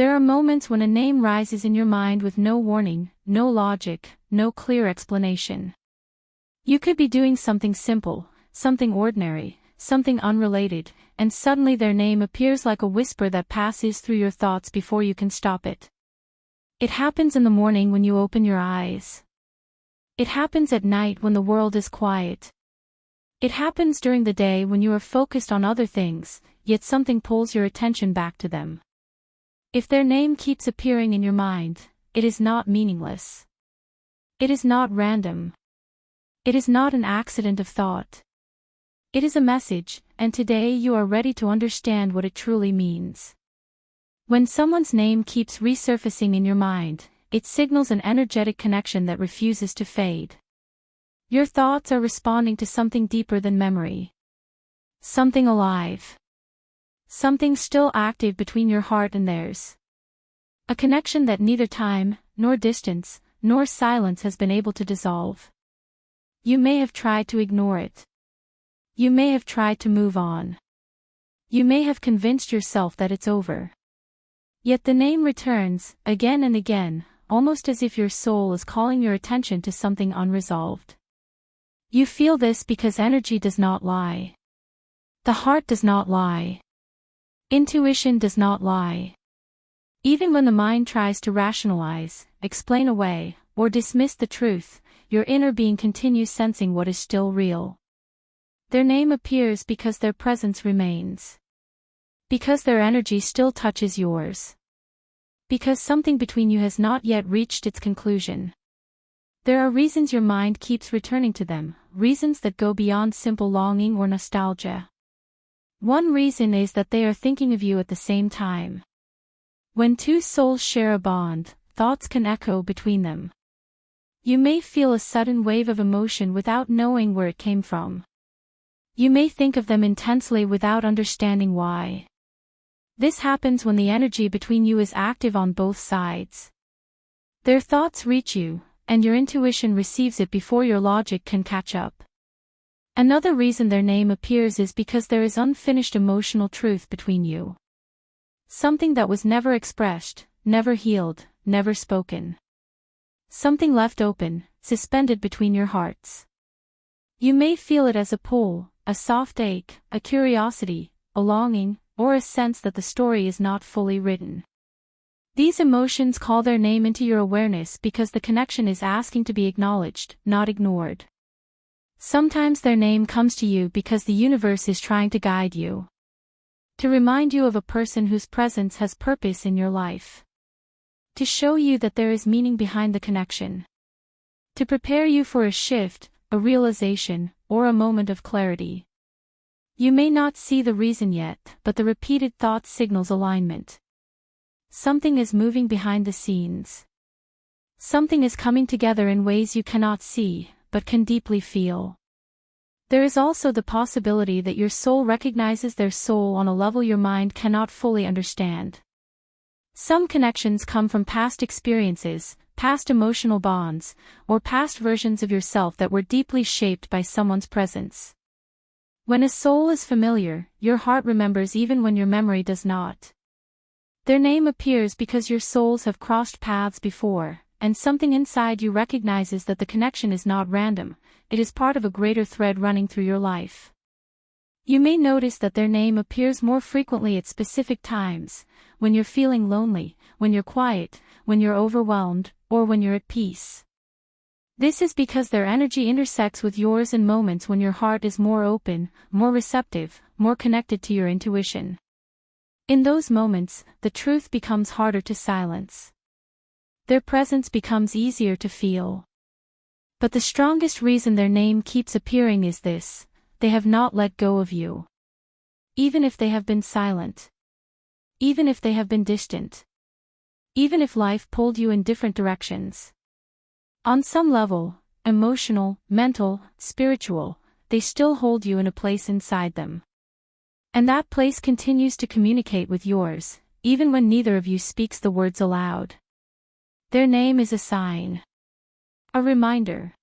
There are moments when a name rises in your mind with no warning, no logic, no clear explanation. You could be doing something simple, something ordinary, something unrelated, and suddenly their name appears like a whisper that passes through your thoughts before you can stop it. It happens in the morning when you open your eyes. It happens at night when the world is quiet. It happens during the day when you are focused on other things, yet something pulls your attention back to them. If their name keeps appearing in your mind, it is not meaningless. It is not random. It is not an accident of thought. It is a message, and today you are ready to understand what it truly means. When someone's name keeps resurfacing in your mind, it signals an energetic connection that refuses to fade. Your thoughts are responding to something deeper than memory. Something alive. Something still active between your heart and theirs. A connection that neither time, nor distance, nor silence has been able to dissolve. You may have tried to ignore it. You may have tried to move on. You may have convinced yourself that it's over. Yet the name returns, again and again, almost as if your soul is calling your attention to something unresolved. You feel this because energy does not lie. The heart does not lie. Intuition does not lie. Even when the mind tries to rationalize, explain away, or dismiss the truth, your inner being continues sensing what is still real. Their name appears because their presence remains. Because their energy still touches yours. Because something between you has not yet reached its conclusion. There are reasons your mind keeps returning to them, reasons that go beyond simple longing or nostalgia. One reason is that they are thinking of you at the same time. When two souls share a bond, thoughts can echo between them. You may feel a sudden wave of emotion without knowing where it came from. You may think of them intensely without understanding why. This happens when the energy between you is active on both sides. Their thoughts reach you, and your intuition receives it before your logic can catch up. Another reason their name appears is because there is unfinished emotional truth between you. Something that was never expressed, never healed, never spoken. Something left open, suspended between your hearts. You may feel it as a pull, a soft ache, a curiosity, a longing, or a sense that the story is not fully written. These emotions call their name into your awareness because the connection is asking to be acknowledged, not ignored. Sometimes their name comes to you because the universe is trying to guide you. To remind you of a person whose presence has purpose in your life. To show you that there is meaning behind the connection. To prepare you for a shift, a realization, or a moment of clarity. You may not see the reason yet, but the repeated thought signals alignment. Something is moving behind the scenes. Something is coming together in ways you cannot see, but can deeply feel. There is also the possibility that your soul recognizes their soul on a level your mind cannot fully understand. Some connections come from past experiences, past emotional bonds, or past versions of yourself that were deeply shaped by someone's presence. When a soul is familiar, your heart remembers even when your memory does not. Their name appears because your souls have crossed paths before, and something inside you recognizes that the connection is not random, it is part of a greater thread running through your life. You may notice that their name appears more frequently at specific times, when you're feeling lonely, when you're quiet, when you're overwhelmed, or when you're at peace. This is because their energy intersects with yours in moments when your heart is more open, more receptive, more connected to your intuition. In those moments, the truth becomes harder to silence. Their presence becomes easier to feel. But the strongest reason their name keeps appearing is this: they have not let go of you. Even if they have been silent. Even if they have been distant. Even if life pulled you in different directions. On some level, emotional, mental, spiritual, they still hold you in a place inside them. And that place continues to communicate with yours, even when neither of you speaks the words aloud. Their name is a sign. A reminder.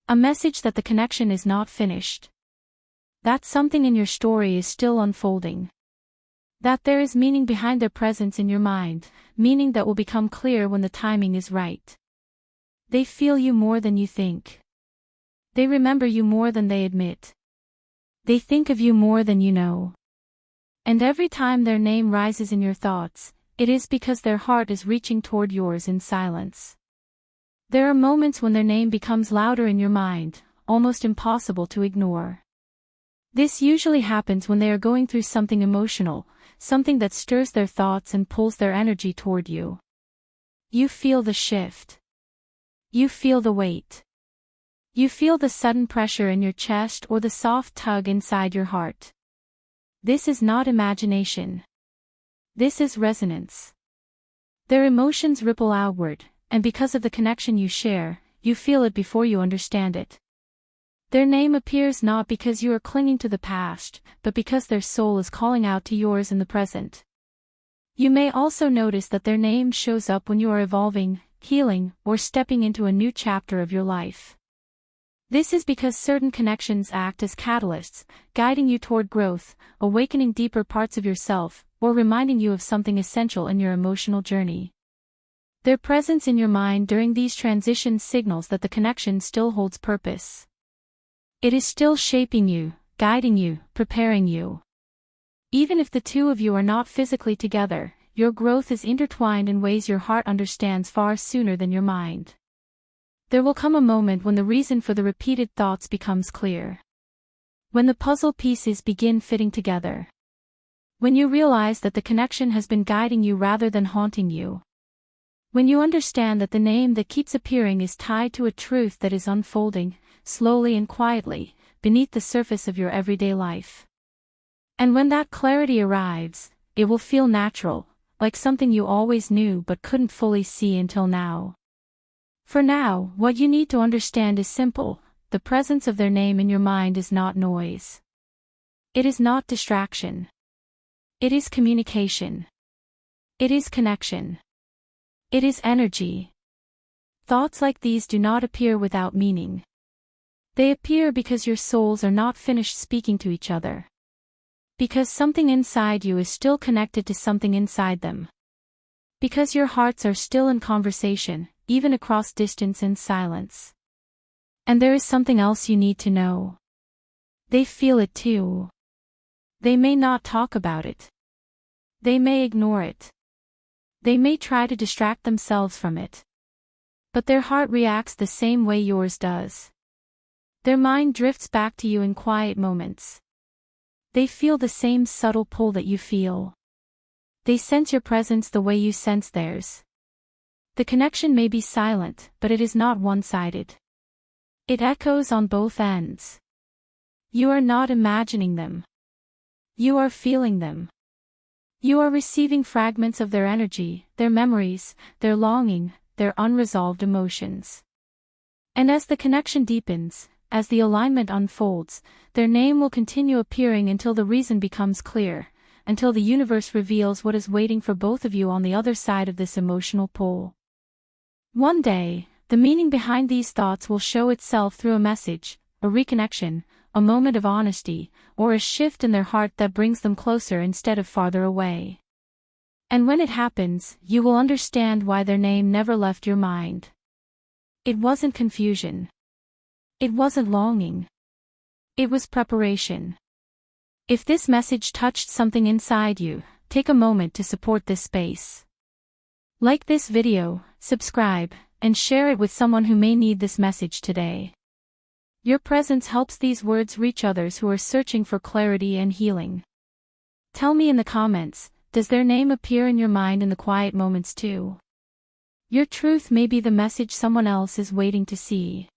A message that the connection is not finished. That something in your story is still unfolding. That there is meaning behind their presence in your mind, meaning that will become clear when the timing is right. They feel you more than you think. They remember you more than they admit. They think of you more than you know. And every time their name rises in your thoughts, it is because their heart is reaching toward yours in silence. There are moments when their name becomes louder in your mind, almost impossible to ignore. This usually happens when they are going through something emotional, something that stirs their thoughts and pulls their energy toward you. You feel the shift. You feel the weight. You feel the sudden pressure in your chest or the soft tug inside your heart. This is not imagination. This is resonance. Their emotions ripple outward, and because of the connection you share, you feel it before you understand it. Their name appears not because you are clinging to the past, but because their soul is calling out to yours in the present. You may also notice that their name shows up when you are evolving, healing, or stepping into a new chapter of your life. This is because certain connections act as catalysts, guiding you toward growth, awakening deeper parts of yourself, or reminding you of something essential in your emotional journey. Their presence in your mind during these transitions signals that the connection still holds purpose. It is still shaping you, guiding you, preparing you. Even if the two of you are not physically together, your growth is intertwined in ways your heart understands far sooner than your mind. There will come a moment when the reason for the repeated thoughts becomes clear. When the puzzle pieces begin fitting together. When you realize that the connection has been guiding you rather than haunting you. When you understand that the name that keeps appearing is tied to a truth that is unfolding, slowly and quietly, beneath the surface of your everyday life. And when that clarity arrives, it will feel natural, like something you always knew but couldn't fully see until now. For now, what you need to understand is simple: the presence of their name in your mind is not noise. It is not distraction. It is communication. It is connection. It is energy. Thoughts like these do not appear without meaning. They appear because your souls are not finished speaking to each other. Because something inside you is still connected to something inside them. Because your hearts are still in conversation, even across distance and silence. And there is something else you need to know. They feel it too. They may not talk about it. They may ignore it. They may try to distract themselves from it. But their heart reacts the same way yours does. Their mind drifts back to you in quiet moments. They feel the same subtle pull that you feel. They sense your presence the way you sense theirs. The connection may be silent, but it is not one-sided. It echoes on both ends. You are not imagining them. You are feeling them. You are receiving fragments of their energy, their memories, their longing, their unresolved emotions. And as the connection deepens, as the alignment unfolds, their name will continue appearing until the reason becomes clear, until the universe reveals what is waiting for both of you on the other side of this emotional pull. One day, the meaning behind these thoughts will show itself through a message, a reconnection, a moment of honesty, or a shift in their heart that brings them closer instead of farther away. And when it happens, you will understand why their name never left your mind. It wasn't confusion. It wasn't longing. It was preparation. If this message touched something inside you, take a moment to support this space. Like this video, subscribe, and share it with someone who may need this message today. Your presence helps these words reach others who are searching for clarity and healing. Tell me in the comments, does their name appear in your mind in the quiet moments too? Your truth may be the message someone else is waiting to see.